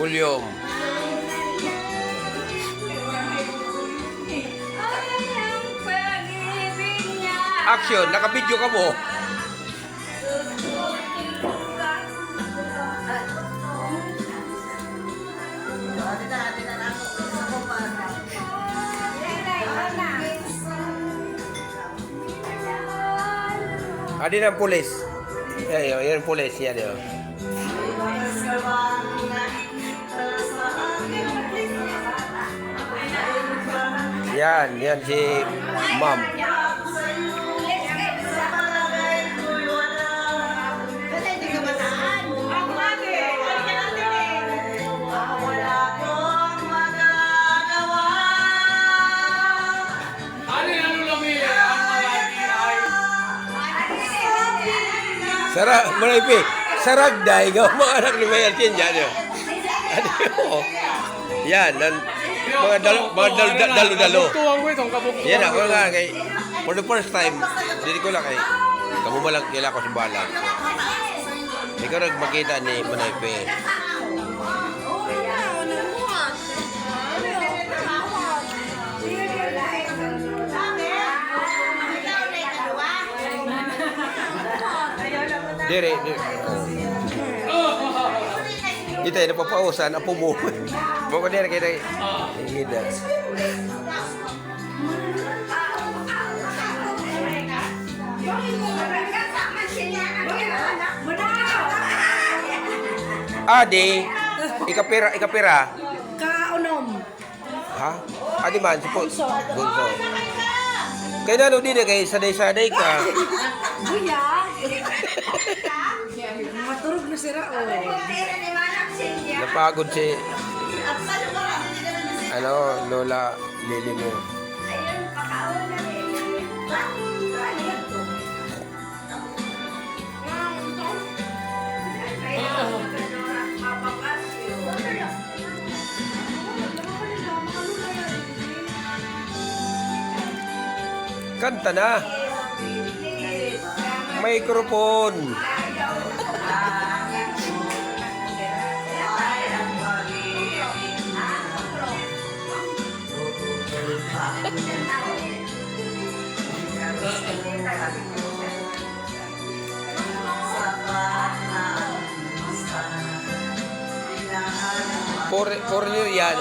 Volume. Action, nakabidyo ka mo. Adi ng pulis. Yan ang pulis. Yan yun. Yan si ma'am. Maraypi. Saragday. Mga anak ni Mayor Chin dyan yun. Yan. Mga dalo-dalo. Yan ako nga kay for the first time, hindi ko lang kay kamu malang kila ko sa balang. Ikaw nagmakita ni Manaype. Dire. Ito ay napapausan, apo mo. Baka dire kayo hihida. Adi, ikapira. Kaunom. Ha? Adi man, bunso. Kaya nalo din kay saday-saday ka. Buya. Maturog na sira o. Napagod si Lola Lili mo. Kanta na. Microphone. For you yan.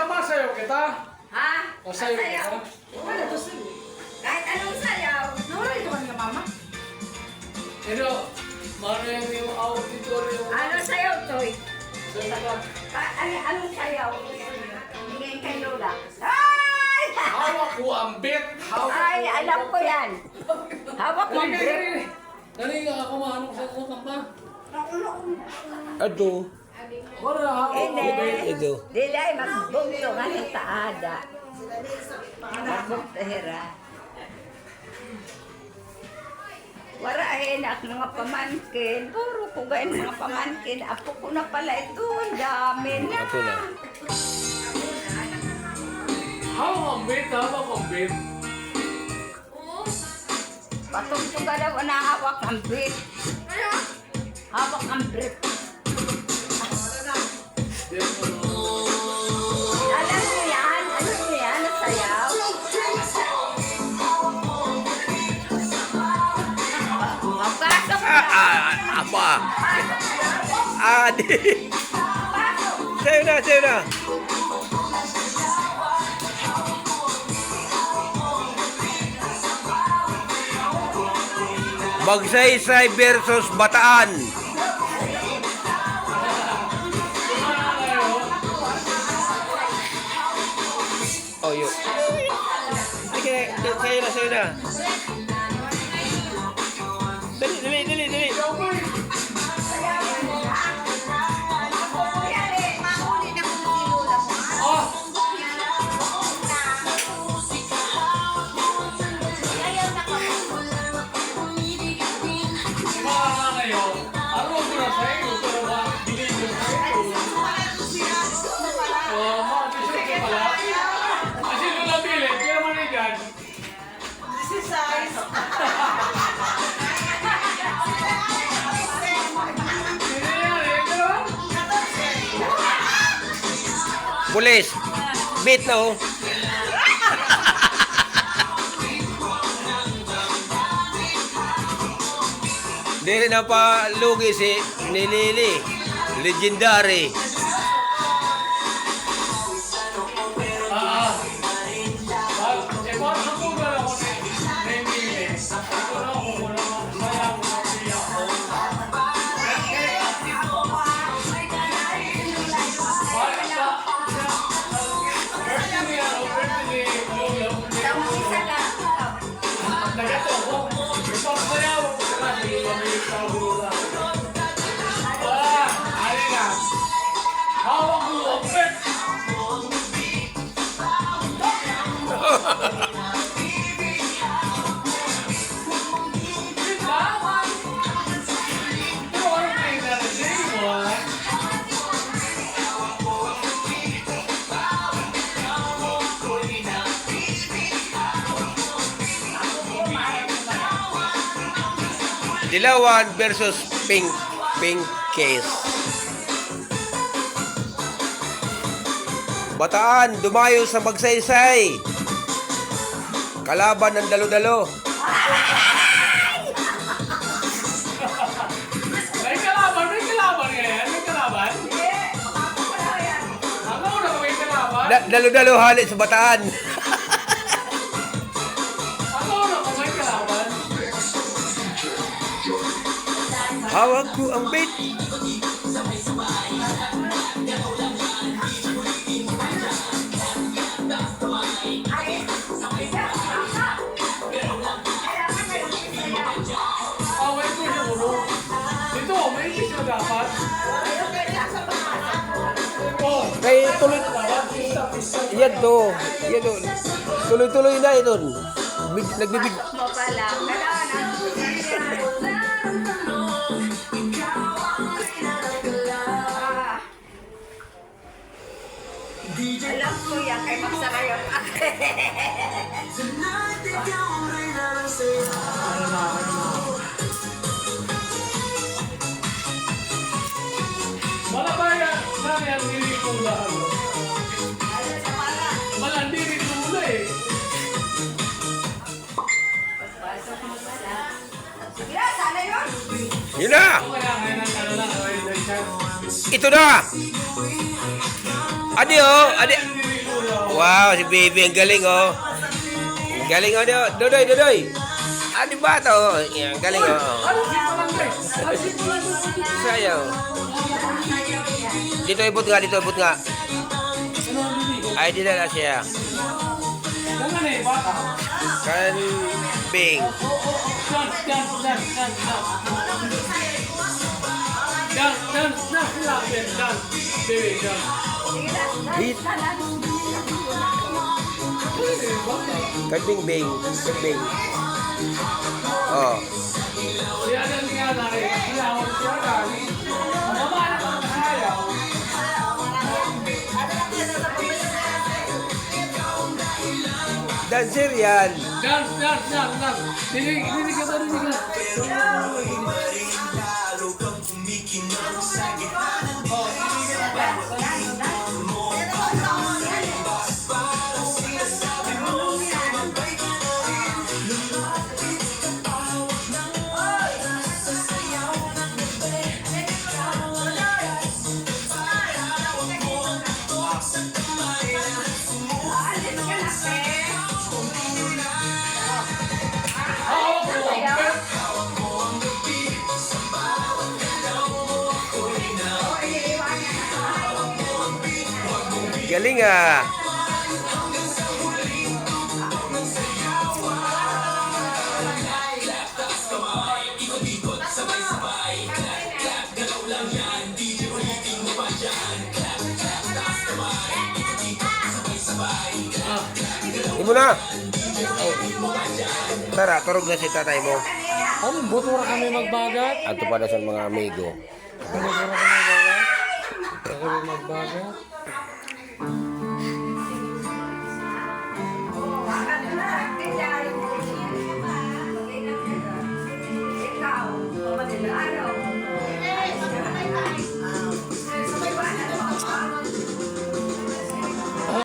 Masayaw kita. Ha? Masayaw kita. Wala to sa'yo. Kahit anong sayaw. Nawala ito kanina, mama. Pero, mano yung auditorium. Ano sayaw, Toy? Sayaw ka. Anong sayaw? Hingin kay Lola. Ay! Hawak ko ang bit. Ay, alam ko yan. Hawak mo ang grip. Dali nga ako mahanong sa kamba. Ado. Wala hawak ko ang bit. Ado. Dili ay magbugto nga sa taada. Magbugto hira. Warahin at mga pamangkin. Puro ko gayon mga pamangkin. Apo ko na pala ito. Ang dami na. Apo na. Hawak ang bit. Hawak ang bit. Patungtong ka daw na hawak ang brief. Hawak ang brief. Alam mo yan? Alam mo yan? Nasayaw? Mapasok na! Apa? Adi. Sayo na. Magsaysay versus Bataan. Oh, yun. Sige, sayo na. Dali. Pulis. Beat na oh. Hindi rin na pa lugi si Nilili. Legendary. Parang ako na ako na Emile. Ako na ako na mayroon na siya ako. Dilawan versus Pink Case. Bataan, dumayo sa magsaysay. Kalaban ng dalo-dalo. May kalaban ngayon. May kalaban. Ako na may kalaban. Dalo-dalo halit sa bataan. Ako na may kalaban. Hawak ko ang bait. Away ko siguro. Dito, may isa dapat. Oh, Kay tuloy. Yan to. Yan to. Tuloy-tuloy na ito. Nagbibig. Mo pala. Alam ko yan kay Magsarayon. malabaya na yan nilitula. Malandi nilitula eh. Sige, sana yun. Yun na. Kaya ngayon ang ano lang, Ito na. Adi oh. Adi. Wow, si baby ang galing oh. Ang galing oh. Dodoy. Adi ba to? Ang galing oh. Sayaw. Dito ibot nga. Ay, dito na siya. Gangan eh, bata. Kan Bing. Hit. Kan Bing. Oh. Dancer yan. Dinig ka. Galing ah. Imo na. Tara, turog na si tatay mo. Buto na kami magbagat. Ato para sa mga amigo. Kami magbagat.